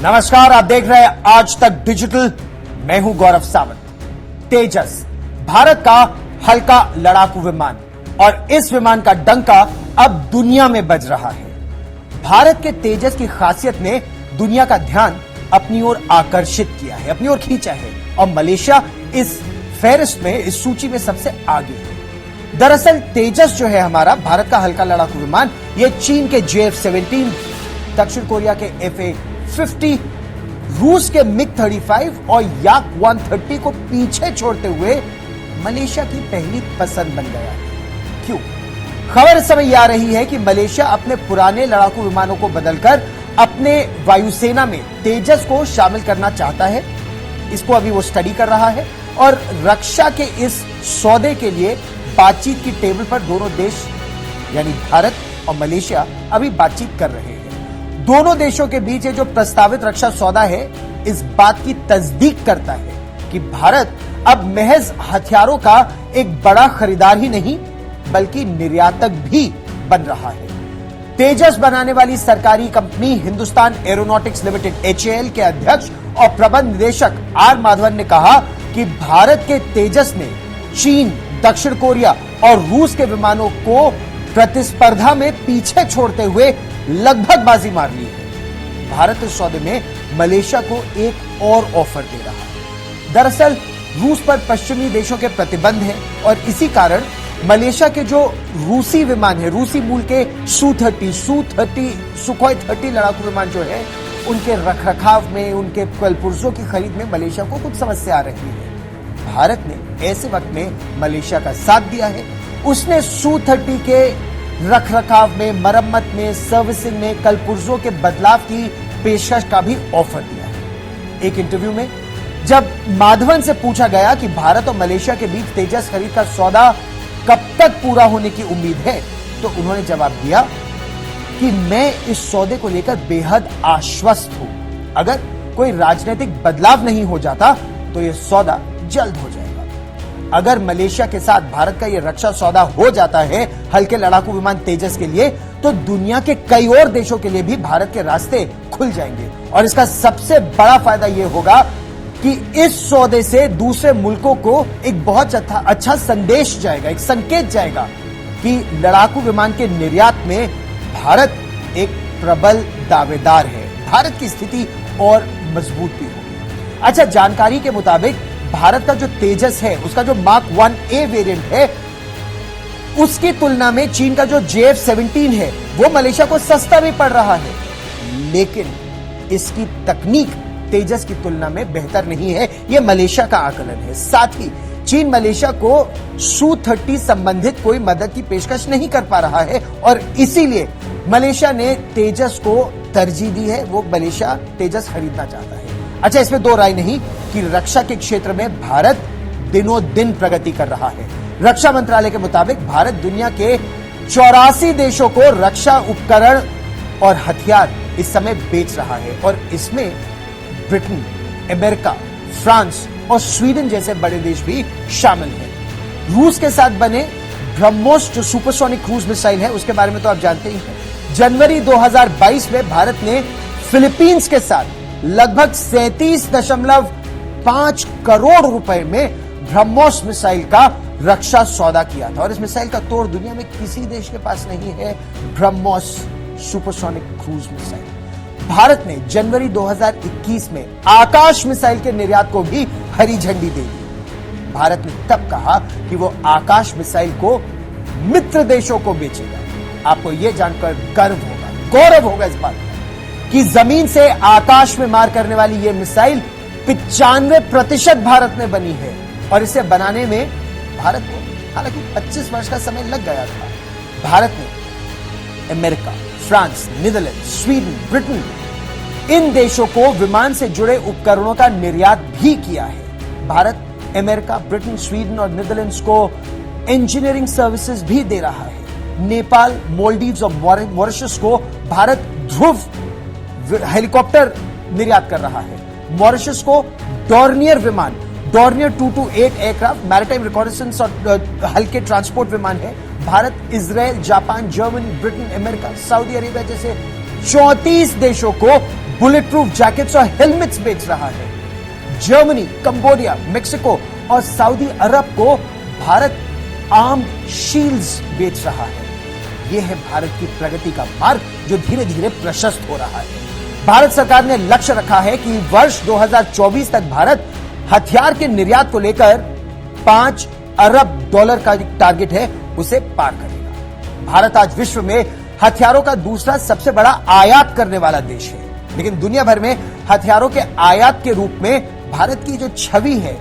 नमस्कार, आप देख रहे हैं आज तक डिजिटल। मैं हूं गौरव सावंत। तेजस भारत का हल्का लड़ाकू विमान और इस विमान का डंका अब दुनिया में बज रहा है। भारत के तेजस की खासियत ने दुनिया का ध्यान अपनी ओर आकर्षित किया है, अपनी ओर खींचा है और मलेशिया इस फेहरिस्त में, इस सूची में सबसे आगे है। दरअसल तेजस जो है हमारा भारत का हल्का लड़ाकू विमान, यह चीन के JF-17, दक्षिण कोरिया के FA-50, रूस के MiG-35 और Yak-130 को पीछे छोड़ते हुए मलेशिया की पहली पसंद बन गया। क्यों? खबर इस समय यह आ रही है कि मलेशिया अपने पुराने लड़ाकू विमानों को बदलकर अपने वायुसेना में तेजस को शामिल करना चाहता है। इसको अभी वो स्टडी कर रहा है और रक्षा के इस सौदे के लिए बातचीत की टेबल पर दोनों देश यानी भारत और मलेशिया अभी बातचीत कर रहे हैं। दोनों देशों के बीच ये जो प्रस्तावित रक्षा सौदा है, इस बात की तस्दीक करता है कि भारत अब महज हथियारों का एक बड़ा खरीदार ही नहीं बल्कि निर्यातक भी बन रहा है। तेजस बनाने वाली सरकारी company Hindustan aeronautics limited HAL के अध्यक्ष और प्रबंध निदेशक R माधवन ने कहा कि भारत के तेजस ने चीन, दक्षिण कोरिया और रूस के विमानों को प्रतिस्पर्धा में पीछे छोड़ते हुए लगभग बाजी मार ली है। भारत इस सौदे में मलेशिया को एक और ऑफर दे रहा है। दरअसल रूस पर पश्चिमी देशों के प्रतिबंध हैं और इसी कारण मलेशिया के जो रूसी विमान है, रूसी मूल के Su-30, सुखोई 30 लड़ाकू विमान जो है, उनके रखरखाव में, उनके कलपुर्जों की खरीद में मलेशिया को कुछ समस्या आ रही है। भारत ने ऐसे वक्त में मलेशिया का साथ दिया है। उसने Su-30 के रखरखाव में, मरम्मत में, सर्विसिंग में कलपुर्जों के बदलाव की पेशकश का भी ऑफर दिया है। एक इंटरव्यू में जब माधवन से पूछा गया कि भारत और मलेशिया के बीच तेजस खरीद का सौदा कब तक पूरा होने की उम्मीद है, तो उन्होंने जवाब दिया कि मैं इस सौदे को लेकर बेहद आश्वस्त हूं। अगर कोई राजनीतिक बदलाव नहीं हो जाता तो यह सौदा जल्द हो जाएगा। अगर मलेशिया के साथ भारत का यह रक्षा सौदा हो जाता है हल्के लड़ाकू विमान तेजस के लिए, तो दुनिया के कई और देशों के लिए भी भारत के रास्ते खुल जाएंगे और इसका सबसे बड़ा फायदा यह होगा कि इस सौदे से दूसरे मुल्कों को एक बहुत अच्छा संदेश जाएगा, एक संकेत जाएगा कि लड़ाकू विमान के निर्यात में भारत एक प्रबल दावेदार है। भारत की स्थिति और मजबूत भी होगी। अच्छा, जानकारी के मुताबिक भारत का जो तेजस है, उसका जो Mark 1A वेरिएंट है, उसकी तुलना में चीन का जो JF-17 है वो मलेशिया को सस्ता भी पड़ रहा है, लेकिन इसकी तकनीक तेजस की तुलना में बेहतर नहीं है। यह मलेशिया का आकलन है। साथ ही चीन मलेशिया को Su-30 संबंधित कोई मदद की पेशकश नहीं कर पा रहा है और इसीलिए मलेशिया ने तेजस को तरजीह दी है। वो मलेशिया तेजस खरीदना चाहता है। अच्छा, इसमें दो राय नहीं कि रक्षा के क्षेत्र में भारत दिनों दिन प्रगति कर रहा है। रक्षा मंत्रालय के मुताबिक भारत दुनिया के 84 देशों को रक्षा उपकरण और हथियार इस समय बेच रहा है और इसमें ब्रिटेन, अमेरिका, फ्रांस और स्वीडन जैसे बड़े देश भी शामिल हैं। रूस के साथ बने ब्रह्मोस जो सुपरसोनिक क्रूज मिसाइल है, उसके बारे में तो आप जानते ही हैं। जनवरी 2022 में भारत ने फिलीपींस के साथ लगभग 37.5 करोड़ रुपए में ब्रह्मोस मिसाइल का रक्षा सौदा किया था और इस मिसाइल का तोड़ दुनिया में किसी देश के पास नहीं है। BrahMos supersonic cruise missile Bharat ने जनवरी 2021 में आकाश मिसाइल के निर्यात को भी हरी झंडी दे दी। भारत ने तब कहा कि वो आकाश मिसाइल को मित्र देशों को बेचेगा। आपको यह जानकर गर्व होगा, गौरव होगा इस बात का कि जमीन से आकाश में मार करने वाली यह मिसाइल 95% भारत में बनी है और इसे बनाने में भारत को हालांकि 25 वर्ष का समय लग गया था। भारत ने America, France, Netherland, Sweden, Britain, इन देशों को विमान से जुड़े उपकरणों का निर्यात भी किया है। भारत अमेरिका, ब्रिटेन, स्वीडन और नीदरलैंड्स को इंजीनियरिंग सर्विसेज भी दे रहा है। नेपाल, मालदीव्स और मॉरिशस को भारत ध्रुव हेलीकॉप्टर निर्यात कर रहा है। मॉरिशस को डॉर्नियर विमान, डॉर्नियर 228 एयरक्राफ्ट, मैरिटाइम रिकॉनेसेंस और हल्के ट्रांसपोर्ट विमान है। Bharat, Israel, Japan, Germany, Britain, America, Saudi Arabia जैसे 34 देशों को बुलेट प्रूफ जैकेट्स और हेलमेट्स बेच रहा है। जर्मनी, कंबोडिया, मेक्सिको और सऊदी अरब को भारत आर्म्ड शील्ड्स बेच रहा है। यह है भारत की प्रगति का मार्ग जो धीरे धीरे प्रशस्त हो रहा है। भारत सरकार ने लक्ष्य रखा है कि वर्ष 2024 तक भारत हथियार के निर्यात को लेकर $5 अरब का टारगेट है उसे पार करेगा। भारत आज विश्व में हथियारों का दूसरा सबसे बड़ा आयात करने वाला देश है, लेकिन दुनिया भर में हथियारों के आयात के रूप में भारत की जो छवि है,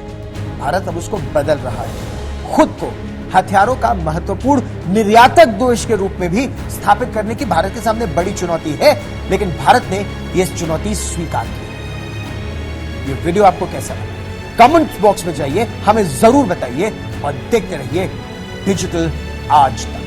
भारत अब उसको बदल रहा है। खुद को हथियारों का महत्वपूर्ण निर्यातक देश के रूप में भी स्थापित करने की भारत के सामने बड़ी चुनौती है, लेकिन भारत ने यह चुनौती स्वीकार की। ये वीडियो आपको कैसा लगा? कमेंट बॉक्स में जाइए, हमें जरूर बताइए और देखते रहिए डिजिटल आज तक।